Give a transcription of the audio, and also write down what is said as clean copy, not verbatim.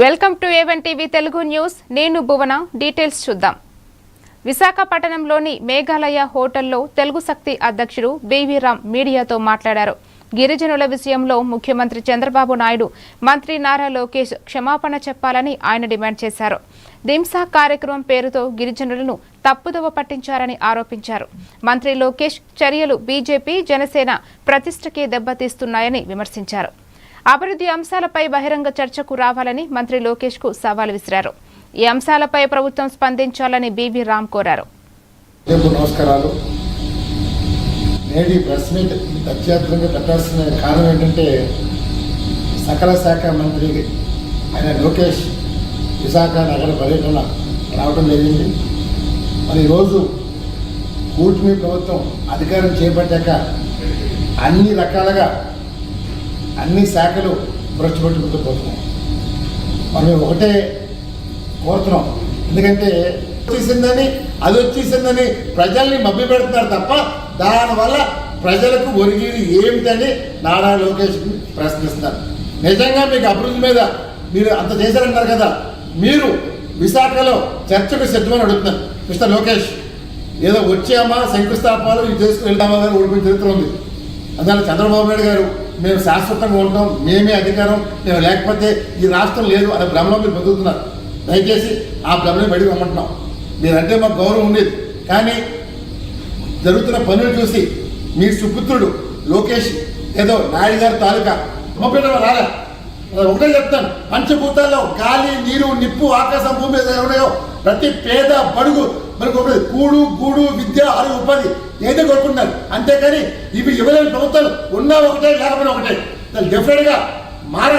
Welcome to A1 TV Telugu news. నేను భువన. Details చూద్దాం. విశాఖపట్నంలోని మేఘాలయ హోటల్లో తెలుగు శక్తి అధ్యక్షుడు బీవీ రామ్ మీడియాతో మాట్లాడారు. గిరిజనుల విషయంలో ముఖ్యమంత్రి చంద్రబాబు నాయుడు, మంత్రి నారా లోకేష్ క్షమాపణ చెప్పాలని ఆయన డిమాండ్ చేశారు. దింసా కార్యక్రమం పేరుతో గిరిజనులను తప్పుదోవ పట్టించారని ఆరోపించారు. మంత్రి లోకేష్ చర్యలు బీజేపీ, జనసేన ప్రతిష్టకే దెబ్బతీస్తున్నాయని విమర్శించారు. అభివృద్ధి అంశాలపై బహిరంగ చర్చకు రావాలని మంత్రి లోకేష్ కు సవాల్ విసిరారు. ఈ అంశాలపై ప్రభుత్వం స్పందించాలని బీవీ రామ్ కోరారు. నమస్కారాలు. నేటి ప్రెస్ మీట్ అత్యధికంగా పెట్టాల్సిన కారణం ఏంటంటే, సకల శాఖ మంత్రి ఆయన లోకేష్ విశాఖ నగర పర్యటన రావడం జరిగింది. మరి ఈరోజు కూటమి ప్రభుత్వం అధికారం చేపట్టాక అన్ని రకాలుగా అన్ని శాఖలు భ్రష్టుపట్టుకుంటూ పోతున్నాం. మనం ఒకటే కోరుతున్నాం, ఎందుకంటే వచ్చేసిందని అది వచ్చేసిందని ప్రజల్ని మభ్య పెడుతున్నారు తప్ప దానివల్ల ప్రజలకు ఒరిగిది ఏమిటని నారా లోకేష్ ప్రశ్నిస్తున్నారు. నిజంగా మీకు అభివృద్ధి మీద మీరు అంత చేశారంటారు కదా, మీరు విశాఖలో చర్చకు సిద్ధమని అడుగుతున్నారు. మిస్టర్ లోకేష్, ఏదో వచ్చామా శంకుస్థాపనలు ఇది చేసుకుని వెళ్తామా కానీ ఓడిపోయిన చరిత్ర ఉంది. అందువల్ల చంద్రబాబు నాయుడు గారు మేము శాశ్వతంగా ఉంటాం, మేమే అధికారం, మేము లేకపోతే ఈ రాష్ట్రం లేదు అనే భ్రమలో మీరు బతుకుతున్నారు. దయచేసి ఆ భ్రమని బయటకు రమ్మంటున్నాం. మీరంటే మాకు గౌరవం ఉండేది, కానీ జరుగుతున్న పనులు చూసి మీ సుపుత్రుడు లోకేష్ ఏదో నాయుడు గారి తాలూకా మొబైల్ రాలే. ఒకటే చెప్తాను, పంచభూతాల్లో గాలి, నీరు, నిప్పు, ఆకాశం, భూమి ఉన్నాయో ప్రతి పేద బడుగు మనకు కూడు, గూడు, విద్య, ఆరోగ్య, ఉపాధి ఏదో కోరుకుంటున్నారు. అంతేకాని ఇవి ఇవ్వలేని ప్రభుత్వాలు ఉన్నా ఒకటే, లేకపోయినా ఒకటే. డెఫినెట్గా మార